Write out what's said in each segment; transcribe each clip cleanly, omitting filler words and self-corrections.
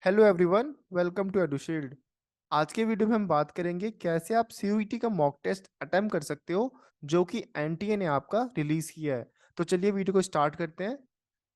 Hello everyone, welcome to Edushield. आज के video में हम बात करेंगे कैसे आप सीयूईटी का मॉक टेस्ट अटेम्प्ट कर सकते हो जो कि एनटीए ने आपका रिलीज किया है। तो चलिए वीडियो को स्टार्ट करते हैं।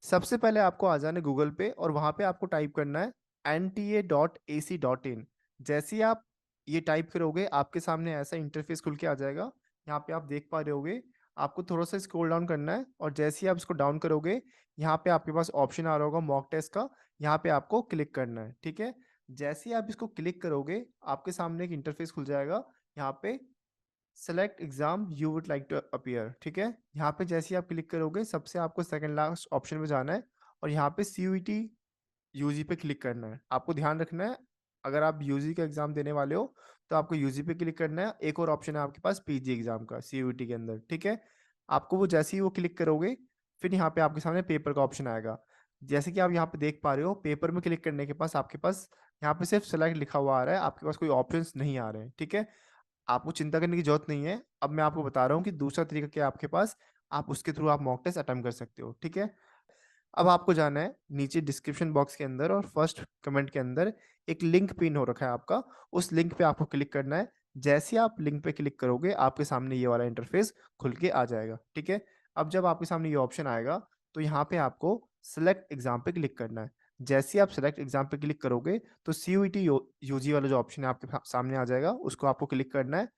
सबसे पहले आपको आ जाना है गूगल पे और वहाँ पे आपको टाइप करना है nta.ac.in। जैसे ही आप ये टाइप करोगे आपके सामने ऐसा इंटरफेस खुल के आ जाएगा। यहाँ पे आप देख पा रहे होगे, आपको थोड़ा सा स्क्रॉल डाउन करना है और जैसे ही आप इसको डाउन करोगे यहाँ पे आपके पास ऑप्शन आ रहा होगा मॉक टेस्ट का। यहाँ पे आपको क्लिक करना है, ठीक है। जैसे ही आप इसको क्लिक करोगे आपके सामने एक इंटरफेस खुल जाएगा। यहाँ पे select exam you would like to appear, ठीक है। यहाँ पे जैसे ही आप क्लिक करोगे सबसे आपको सेकंड लास्ट ऑप्शन में जाना है और यहाँ पे सीयूईटी यूजी पे क्लिक करना है। आपको ध्यान रखना है, अगर आप यूजी का एग्जाम देने वाले हो तो आपको यूजी पे क्लिक करना है। एक और ऑप्शन है आपके पास पीजी एग्जाम का सीयूईटी के अंदर, ठीक है। आपको वो जैसे ही वो क्लिक करोगे फिर यहाँ पे आपके सामने पेपर का ऑप्शन आएगा। जैसे कि आप यहाँ पे देख पा रहे हो, पेपर में क्लिक करने के पास आपके पास यहाँ पे सिर्फ सेलेक्ट लिखा हुआ आ रहा है, आपके पास कोई ऑप्शंस नहीं आ रहे हैं, ठीक है। आपको चिंता करने की जरूरत नहीं है। अब मैं आपको बता रहा हूँ कि दूसरा तरीका क्या है आपके पास, आप उसके थ्रू आप मॉक टेस्ट अटेम्प्ट कर सकते हो, ठीक है। अब आपको जाना है नीचे डिस्क्रिप्शन बॉक्स के अंदर और फर्स्ट कमेंट के अंदर एक लिंक पिन हो रखा है आपका, उस लिंक पे आपको क्लिक करना है। जैसे ही आप लिंक पे क्लिक करोगे आपके सामने ये वाला इंटरफेस खुल के आ जाएगा, ठीक है। अब जब आपके सामने ये ऑप्शन आएगा तो यहाँ पे आपको सेलेक्ट एग्जाम पे क्लिक करना है। जैसे ही आप सेलेक्ट एग्जाम पे क्लिक करोगे तो सीयूईटी यूजी वाला जो ऑप्शन है आपके सामने आ जाएगा, उसको आपको क्लिक करना है।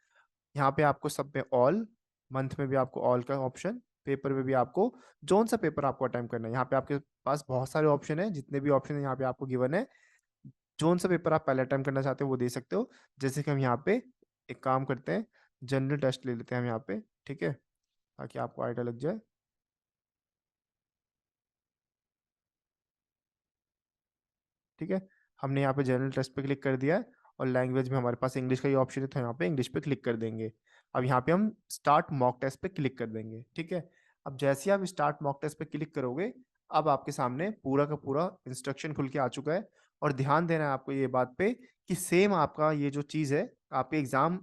यहाँ पे आपको सब में ऑल, मंथ में भी आपको ऑल का ऑप्शन, पेपर में भी आपको जोन सा पेपर आपको अटेम्प्ट करना है। यहाँ पे आपके पास बहुत सारे ऑप्शन है, जितने भी ऑप्शन है यहाँ पे आपको गिवन है। जोन सा पेपर आप पहले अटेम्प्ट करना चाहते हो वो दे सकते हो। जैसे कि हम यहाँ पे एक काम करते हैं, जनरल टेस्ट ले लेते हैं हम यहाँ पे, ठीक है, ताकि आपको आइडिया लग जाए। ठीक है, हमने यहाँ पे जनरल टेस्ट पे क्लिक कर दिया है और लैंग्वेज में हमारे पास इंग्लिश का ही ऑप्शन है तो यहाँ पे इंग्लिश पे क्लिक कर देंगे। अब यहाँ पे हम स्टार्ट मॉक टेस्ट पे क्लिक कर देंगे, ठीक है। अब जैसे ही आप स्टार्ट मॉक टेस्ट पे क्लिक करोगे अब आपके सामने पूरा का पूरा इंस्ट्रक्शन खुल के आ चुका है। और ध्यान देना है आपको ये बात पे कि सेम आपका ये जो चीज़ है आपके एग्जाम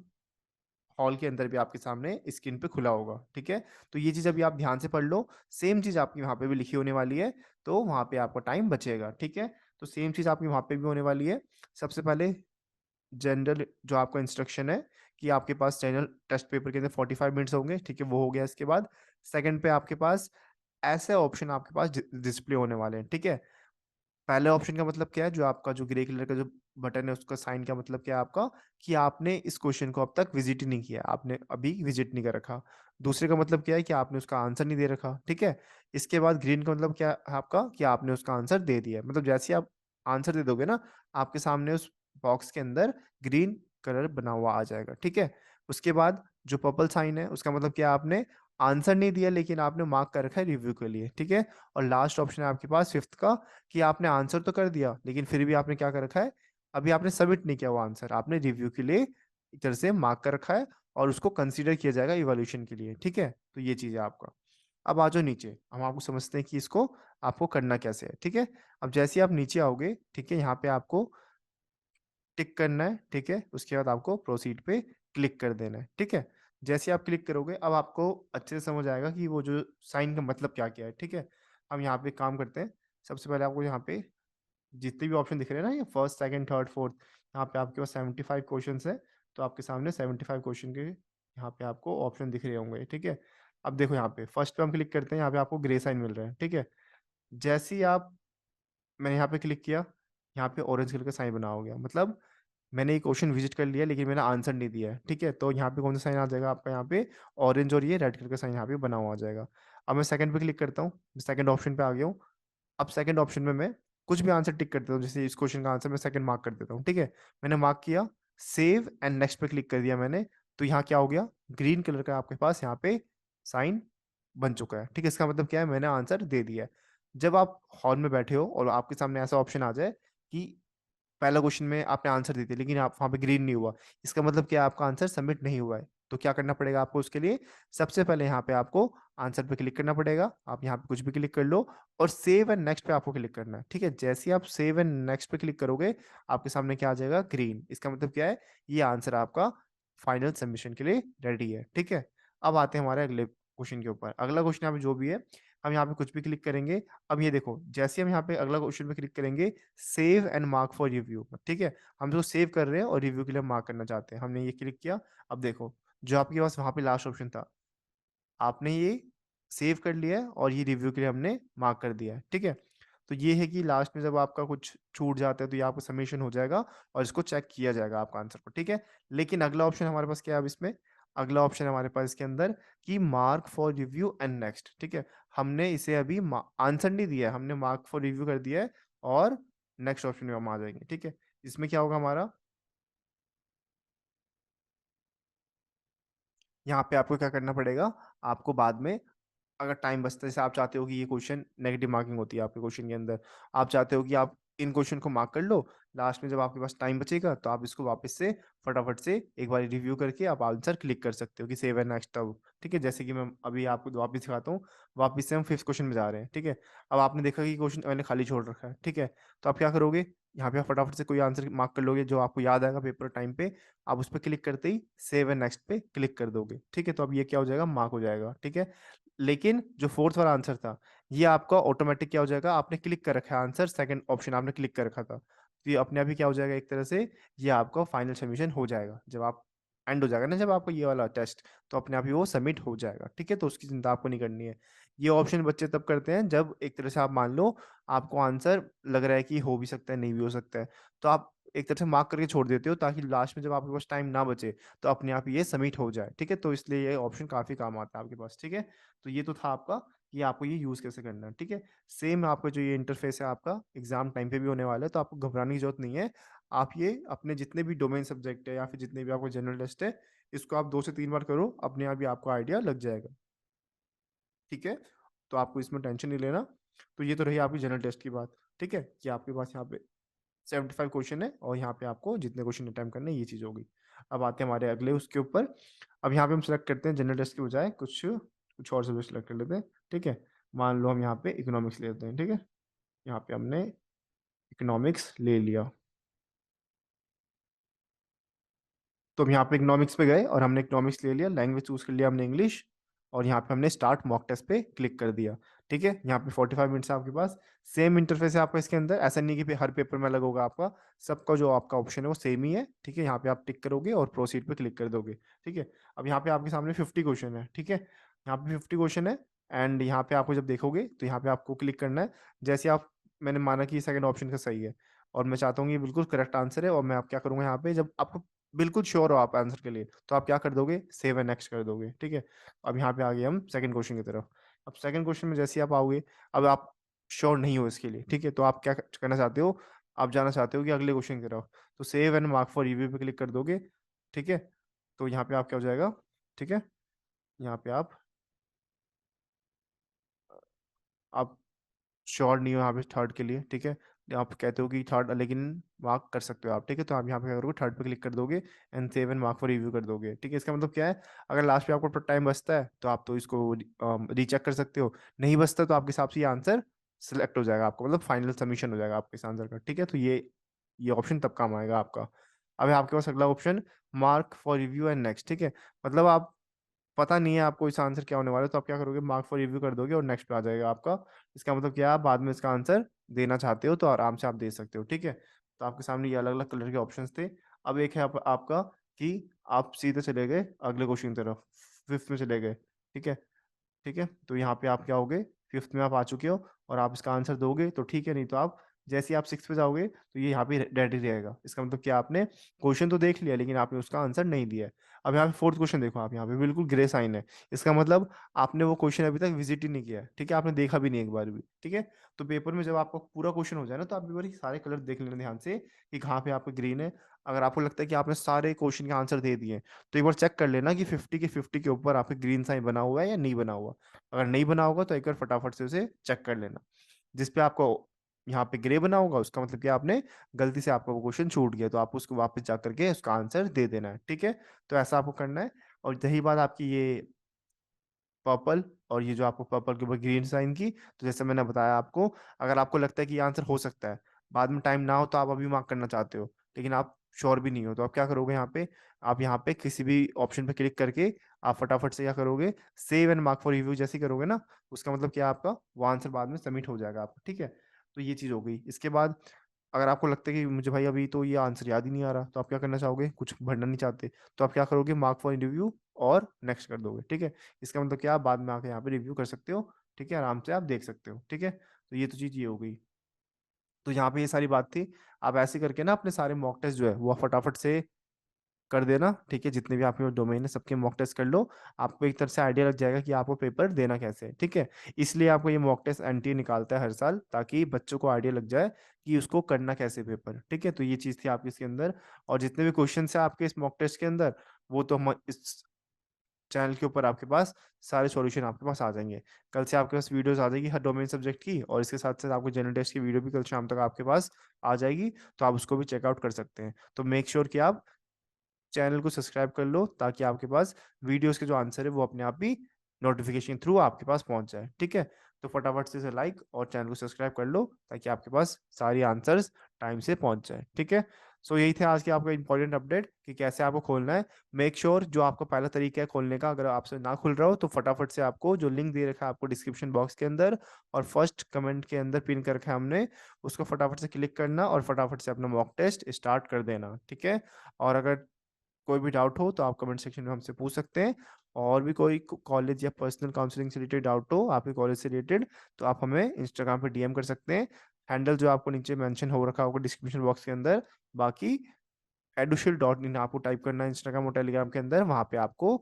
हॉल के अंदर भी आपके सामने स्क्रीन पे खुला होगा, ठीक है। तो ये चीज़ अभी आप ध्यान से पढ़ लो, सेम चीज़ आपकी वहाँ पे भी लिखी होने वाली है, तो वहाँ पे आपका टाइम बचेगा, ठीक है। तो सेम चीज़ आपकी वहाँ पे भी होने वाली है। सबसे पहले जनरल जो आपका इंस्ट्रक्शन है कि आपके पास जनरल टेस्ट पेपर के अंदर 45 मिनट्स होंगे, ठीक है, वो हो गया। इसके बाद सेकंड पे आपके पास ऐसे ऑप्शन आपके पास डिस्प्ले होने वाले हैं, ठीक है। पहले ऑप्शन का मतलब क्या है, जो आपका जो ग्रे कलर का जो बटन है उसका साइन का मतलब क्या है आपका, कि आपने इस क्वेश्चन को अब तक विजिट ही नहीं किया, आपने अभी विजिट नहीं कर रखा। दूसरे का मतलब क्या है कि आपने उसका आंसर नहीं दे रखा, ठीक है। इसके बाद ग्रीन का मतलब क्या है आपका, कि आपने उसका आंसर दे दिया। मतलब जैसे ही आप आंसर दे दोगे ना, आपके सामने उस बॉक्स के अंदर ग्रीन कलर बना हुआ आ जाएगा, ठीक है। उसके बाद जो पर्पल साइन है उसका मतलब क्या, आपने आंसर नहीं दिया लेकिन आपने मार्क कर रखा है रिव्यू के लिए, ठीक है। और लास्ट ऑप्शन है आपके पास फिफ्थ का, कि आपने आंसर तो कर दिया लेकिन फिर भी आपने क्या कर रखा है, अभी आपने सबमिट नहीं किया वो आंसर, आपने रिव्यू के लिए एक तरह से मार्क कर रखा है और उसको कंसीडर किया जाएगा इवैल्यूएशन के लिए, ठीक है। तो ये चीज़ है आपका। अब आ जाओ नीचे, हम आपको समझते हैं कि इसको आपको करना कैसे है, ठीक है। अब जैसे ही आप नीचे आओगे, ठीक है, यहाँ पे आपको टिक करना है, ठीक है। उसके बाद आपको प्रोसीड पे क्लिक कर देना है, ठीक है। जैसे आप क्लिक करोगे अब आपको अच्छे से समझ आएगा कि वो जो साइन का मतलब क्या क्या है, ठीक है। हम यहाँ पे काम करते हैं। सबसे पहले आपको यहाँ पे जितने भी ऑप्शन दिख रहे हैं ना, ये फर्स्ट सेकंड थर्ड फोर्थ, यहाँ पे आपके पास 75 क्वेश्चंस है। तो आपके सामने 75 क्वेश्चन के यहाँ पे आपको ऑप्शन दिख रहे होंगे, ठीक है। अब देखो यहाँ पे फर्स्ट पे हम क्लिक करते हैं, यहाँ पे आपको ग्रे साइन मिल रहा है, ठीक है। जैसे ही आप, मैंने यहाँ पे क्लिक किया, यहाँ पे ऑरेंज कलर का साइन बना हो गया, मतलब मैंने ये क्वेश्चन विजिट कर लिया लेकिन मैंने आंसर नहीं दिया है, ठीक है। तो यहाँ पे कौन सा साइन आ जाएगा आपका, यहाँ पे ऑरेंज और ये रेड कलर का साइन यहाँ पे बना हुआ आ जाएगा। अब मैं सेकंड पे क्लिक करता हूँ, सेकंड ऑप्शन पे आ गया हूँ। अब सेकंड ऑप्शन में मैं कुछ भी आंसर टिक कर देता हूँ, जैसे इस क्वेश्चन का आंसर मैं सेकंड मार्क कर देता हूँ, ठीक है। मैंने मार्क किया, सेव एंड नेक्स्ट पे क्लिक कर दिया मैंने। तो यहाँ क्या हो गया, ग्रीन कलर का आपके पास यहाँ पे साइन बन चुका है, ठीक है। इसका मतलब क्या है, मैंने आंसर दे दिया है। जब आप हॉल में बैठे हो और आपके सामने ऐसा ऑप्शन आ जाए कि पहला क्वेश्चन में आपने आंसर दे दिया लेकिन आप वहाँ पे ग्रीन नहीं हुआ, इसका मतलब क्या है, आपका आंसर सबमिट नहीं हुआ है। तो क्या करना पड़ेगा आपको उसके लिए, सबसे पहले यहाँ पे आपको आंसर पे क्लिक करना पड़ेगा। आप यहाँ पे कुछ भी क्लिक कर लो और सेव एंड नेक्स्ट पे आपको क्लिक करना है, ठीक है। जैसे ही आप सेव एंड नेक्स्ट पे क्लिक करोगे आपके सामने क्या आ जाएगा, ग्रीन। इसका मतलब क्या है, ये आंसर आपका फाइनल सबमिशन के लिए रेडी है, ठीक है। अब आते हैं हमारे अगले क्वेश्चन के ऊपर। अगला क्वेश्चन यहाँ पे जो भी है, हम यहाँ पे कुछ भी क्लिक करेंगे। अब ये देखो, जैसे हम यहाँ पे अगला क्वेश्चन पे क्लिक करेंगे, save and mark for review, ठीक है, हम इसको सेव कर रहे हैं और रिव्यू के लिए मार्क करना चाहते हैं। हमने ये क्लिक किया। अब देखो, जो आपके पास वहां पे लास्ट ऑप्शन था, आपने ये सेव कर लिया है और ये रिव्यू के लिए हमने मार्क कर दिया है, ठीक है। तो ये है कि लास्ट में जब आपका कुछ छूट जाता है तो ये आपका सबमिशन हो जाएगा और इसको चेक किया जाएगा आपका आंसर को, ठीक है। लेकिन अगला ऑप्शन हमारे पास क्या है अब इसमें? अगला ऑप्शन हमारे पास इसके अंदर कि mark for review and next, ठीक है। हमने इसे अभी आंसर नहीं दिया है, हमने मार्क फॉर रिव्यू कर दिया है और नेक्स्ट ऑप्शन में हम आ जाएंगे, ठीक है। इसमें क्या होगा हमारा, यहाँ पे आपको क्या करना पड़ेगा, आपको बाद में अगर टाइम बचता है, जैसे आप चाहते हो कि ये क्वेश्चन नेगेटिव मार्किंग होती है आपके क्वेश्चन के अंदर, आप चाहते हो कि आप इन क्वेश्चन को मार्क कर लो, लास्ट में जब आपके पास टाइम बचेगा तो आप इसको वापस से फटाफट से एक बार रिव्यू करके आप आंसर क्लिक कर सकते हो कि सेव एंड नेक्स्ट अब, ठीक है। जैसे कि मैं अभी आपको वापस दिखाता हूँ, वापस से हम फिफ्थ क्वेश्चन में जा रहे हैं, ठीक है। अब आपने देखा कि क्वेश्चन मैंने खाली छोड़ रखा है, ठीक है। तो आप क्या करोगे, यहाँ पे आप फटाफट से कोई आंसर मार्क कर लोगे जो आपको याद आएगा पेपर टाइम पे, आप उस पर क्लिक करते ही सेव एंड नेक्स्ट पे क्लिक कर दोगे, ठीक है। तो अब ये क्या हो जाएगा, मार्क हो जाएगा, ठीक है। लेकिन जो फोर्थ वाला आंसर था, ये आपका ऑटोमेटिक क्या हो जाएगा, आपने क्लिक कर रखा है आंसर, सेकंड ऑप्शन आपने क्लिक कर रखा था, तो ये अपने आप ही क्या हो जाएगा, एक तरह से ये आपका फाइनल सबमिशन हो जाएगा। जब आप एंड हो जाएगा ना जब आपको ये वाला टेस्ट, तो अपने आप ही वो सबमिट हो जाएगा, ठीक है। तो उसकी चिंता आपको नहीं करनी है। ये ऑप्शन बच्चे तब करते हैं जब एक तरह से आप मान लो आपको आंसर लग रहा है कि हो भी सकता है नहीं भी हो सकता है, तो आप एक तरह से मार्क करके छोड़ देते हो ताकि लास्ट में जब आपके पास टाइम ना बचे तो अपने आप ये सबमिट हो जाए, ठीक है। तो इसलिए ये ऑप्शन काफी काम आता है आपके पास, ठीक है। तो ये तो था आपका कि आपको ये यूज कैसे करना है, ठीक है। सेम आपका जो ये इंटरफेस है आपका एग्जाम टाइम पे भी होने वाला है, तो आपको घबराने की जरूरत नहीं है। आप ये अपने जितने भी डोमेन सब्जेक्ट है या फिर जितने भी आपको जनरल टेस्ट है, इसको आप 2 से 3 बार करो, अपने आप ही आपको आइडिया लग जाएगा, ठीक है। तो आपको इसमें टेंशन नहीं लेना। तो ये तो रही आपकी जनरल टेस्ट की बात, ठीक है, कि आपके पास यहाँ पे 75 क्वेश्चन है और यहाँ पे आपको जितने क्वेश्चन अटेम्प्ट करने हैं ये चीज होगी। अब आते हैं हमारे अगले उसके ऊपर। अब यहाँ पे हम सेलेक्ट करते हैं जनरल टेस्ट के बजाय कुछ कुछ और सब्जेक्ट सेलेक्ट कर लेते हैं, ठीक है। मान लो हम यहाँ पे इकोनॉमिक्स ले लेते हैं, ठीक है। यहाँ पे हमने इकोनॉमिक्स ले लिया। तो हम यहाँ पे इकोनॉमिक्स पे गए और हमने इकोनॉमिक्स ले लिया, लैंग्वेज चूज कर लिया हमने इंग्लिश, और यहाँ पे हमने स्टार्ट मॉक टेस्ट पे क्लिक कर दिया, ठीक है। यहाँ पे 45 मिनट्स है आपके पास। सेम इंटरफेस है आपका इसके अंदर, ऐसा नहीं कि हर पेपर में अलग होगा आपका, सबका जो आपका ऑप्शन है वो सेम ही है, ठीक है। यहाँ पे आप टिक करोगे और प्रोसीड पे क्लिक कर दोगे, ठीक है। अब यहाँ पे आपके सामने 50 क्वेश्चन है, ठीक है। यहाँ पे 50 क्वेश्चन है एंड यहाँ पे आपको जब देखोगे तो यहाँ पे आपको क्लिक करना है। जैसे आप, मैंने माना कि सेकंड ऑप्शन का सही है और मैं चाहता हूँ ये बिल्कुल करेक्ट आंसर है, और मैं आप क्या करूंगा, यहाँ पे जब आपको बिल्कुल श्योर हो आप आंसर के लिए, तो आप क्या कर दोगे, सेव एंड नेक्स्ट कर दोगे, ठीक है। अब यहाँ पे आ गए हम सेकंड क्वेश्चन की तरफ। अब सेकंड क्वेश्चन में जैसे ही आप आओगे, अब आप श्योर नहीं हो इसके लिए, ठीक है, तो आप क्या करना चाहते हो, आप जाना चाहते हो कि अगले क्वेश्चन की तरफ, तो save and mark for review पे क्लिक कर दोगे, ठीक है। तो यहाँ पे आप क्या हो जाएगा, ठीक है, यहाँ पे आप श्योर नहीं हो यहाँ पे थर्ड के लिए, ठीक है। आप कहते हो कि थर्ड, लेकिन मार्क कर सकते हो आप, ठीक है। तो आप यहाँ पे क्या करोगे, थर्ड पे क्लिक कर दोगे and save and mark for review कर दोगे, ठीक है। इसका मतलब क्या है, अगर लास्ट पे आपको टाइम बचता है तो आप तो इसको रीचेक कर सकते हो, नहीं बचता तो आपके हिसाब से ये आंसर सिलेक्ट हो जाएगा आपको, मतलब फाइनल सबमिशन हो जाएगा आपके इस आंसर का, ठीक है। तो ये ऑप्शन तब काम आएगा आपका। अब है आपके पास अगला option, mark for review and next, ठीक है। मतलब आप पता नहीं है आपको इसका आंसर क्या होने वाला है, तो आप क्या करोगे, मार्क फॉर रिव्यू कर दोगे और नेक्स्ट पे आ जाएगा आपका। इसका मतलब क्या है, आप बाद में इसका आंसर देना चाहते हो तो आराम से आप दे सकते हो, ठीक है। तो आपके सामने ये अलग अलग कलर के ऑप्शंस थे। अब एक है आपका कि आप सीधे चले गए अगले क्वेश्चन की तरफ, फिफ्थ में चले गए, ठीक है। ठीक है, तो यहाँ पे आप क्या होगे, फिफ्थ में आप आ चुके हो और आप इसका आंसर दोगे तो ठीक है, नहीं तो आप जैसे ही आप सिक्स पे जाओगे तो ये यहाँ पे रेडी रहेगा। इसका मतलब क्या, आपने क्वेश्चन तो देख लिया लेकिन आपने उसका आंसर नहीं दिया है। अब यहाँ पे फोर्थ क्वेश्चन देखो, आप यहाँ पे बिल्कुल ग्रे साइन है, इसका मतलब आपने वो क्वेश्चन अभी तक विजिट ही नहीं किया है, ठीक है, आपने देखा भी नहीं एक बार भी, ठीक है। तो पेपर में जब आपका पूरा क्वेश्चन हो जाए ना, तो आप एक बार सारे कलर देख लेना ध्यान से कि कहाँ पे आपका ग्रीन है। अगर आपको लगता है कि आपने सारे क्वेश्चन के आंसर दे दिए, तो एक बार चेक कर लेना कि 50 के ऊपर आपके ग्रीन साइन बना हुआ है या नहीं बना हुआ। अगर नहीं बना होगा तो एक बार फटाफट से उसे चेक कर लेना। जिस पे आपको यहाँ पे ग्रे बना होगा उसका मतलब कि आपने गलती से आपका वो क्वेश्चन छूट गया, तो आपको उसको वापस जा करके उसका आंसर दे देना है, ठीक है। तो ऐसा आपको करना है। और रही बात आपकी ये पर्पल, और ये जो आपको पर्पल के ऊपर ग्रीन साइन की, तो जैसे मैंने बताया आपको, अगर आपको लगता है कि ये आंसर हो सकता है, बाद में टाइम ना हो तो आप अभी मार्क करना चाहते हो, लेकिन आप श्योर भी नहीं हो, तो आप क्या करोगे यहाँ पे, आप यहाँ पे किसी भी ऑप्शन पे क्लिक करके आप फटाफट से क्या करोगे, save and mark for review जैसे करोगे ना, उसका मतलब क्या, आपका वो आंसर बाद में सबमिट हो जाएगा आपका, ठीक है। तो ये चीज हो गई। इसके बाद अगर आपको लगता है कि मुझे भाई अभी तो ये आंसर याद ही नहीं आ रहा, तो आप क्या करना चाहोगे, कुछ भरना नहीं चाहते, तो आप क्या करोगे, मार्क फॉर रिव्यू और नेक्स्ट कर दोगे, ठीक है। इसका मतलब क्या, आप बाद में आके यहाँ पे रिव्यू कर सकते हो, ठीक है, आराम से आप देख सकते हो, ठीक है। तो ये तो चीज ये हो गई। तो यहाँ पे ये सारी बात थी। आप ऐसे करके ना अपने सारे मॉक टेस्ट जो है वो फटाफट से कर देना, ठीक है, जितने भी आपके डोमेन है सबके मॉक टेस्ट कर लो। आपको एक तरह से आइडिया लग जाएगा कि आपको पेपर देना कैसे है, ठीक है। इसलिए आपको ये मॉक टेस्ट एनटीए निकालता है हर साल, ताकि बच्चों को आइडिया लग जाए कि उसको करना कैसे पेपर, ठीक है। तो ये चीज थी आपकी इसके अंदर। और जितने भी क्वेश्चन है आपके इस मॉक टेस्ट के अंदर, वो तो हम इस चैनल के ऊपर आपके पास सारे सॉल्यूशन आपके पास आ जाएंगे। कल से आपके पास वीडियोस आ जाएगी हर डोमेन सब्जेक्ट की, और इसके साथ साथ आपको जनरल टेस्ट की वीडियो भी कल शाम तक आपके पास आ जाएगी, तो आप उसको भी चेकआउट कर सकते हैं। तो मेक श्योर कि आप चैनल को सब्सक्राइब कर लो, ताकि आपके पास वीडियोस के जो आंसर है वो अपने आप ही नोटिफिकेशन थ्रू आपके पास पहुंच जाए, ठीक है। तो फटाफट से इसे लाइक और चैनल को सब्सक्राइब कर लो, ताकि आपके पास सारी आंसर्स टाइम से पहुंच जाए, ठीक है। सो यही थे आज के आपका इंपॉर्टेंट अपडेट कि कैसे आपको खोलना है। मेक श्योर जो आपका पहला तरीका है खोलने का, अगर आपसे ना खुल रहा हो तो फटाफट से आपको जो लिंक दे रखा है आपको डिस्क्रिप्शन बॉक्स के अंदर और फर्स्ट कमेंट के अंदर पिन कर रखा है हमने, उसको फटाफट से क्लिक करना और फटाफट से अपना मॉक टेस्ट स्टार्ट कर देना, ठीक है। और अगर कोई भी डाउट हो तो आप कमेंट सेक्शन में हमसे पूछ सकते हैं। और भी कोई कॉलेज या पर्सनल काउंसलिंग से रिलेटेड डाउट हो आपके कॉलेज से रिलेटेड, तो आप हमें इंस्टाग्राम पे डीएम कर सकते हैं। हैंडल जो आपको नीचे मेंशन हो रखा होगा डिस्क्रिप्शन बॉक्स के अंदर। बाकी edushil.in आपको टाइप करना है इंस्टाग्राम और टेलीग्राम के अंदर, वहां पे आपको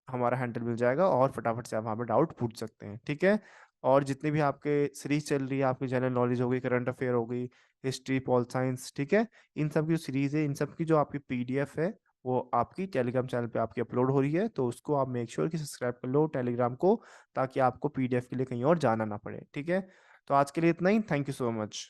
हमारा हैंडल मिल जाएगा और फटाफट से आप वहाँ पे डाउट पूछ सकते हैं, ठीक है। और जितनी भी आपके सीरीज चल रही है, आपकी जनरल नॉलेज हो गई, करंट अफेयर हो गई, हिस्ट्री, पॉल साइंस, ठीक है, इन सब की जो सीरीज है, इन सब की जो आपकी पीडीएफ है, वो आपकी टेलीग्राम चैनल पे आपकी अपलोड हो रही है, तो उसको आप मेक श्योर कि सब्सक्राइब कर लो टेलीग्राम को, ताकि आपको पीडीएफ के लिए कहीं और जाना ना पड़े, ठीक है। तो आज के लिए इतना ही, थैंक यू सो मच।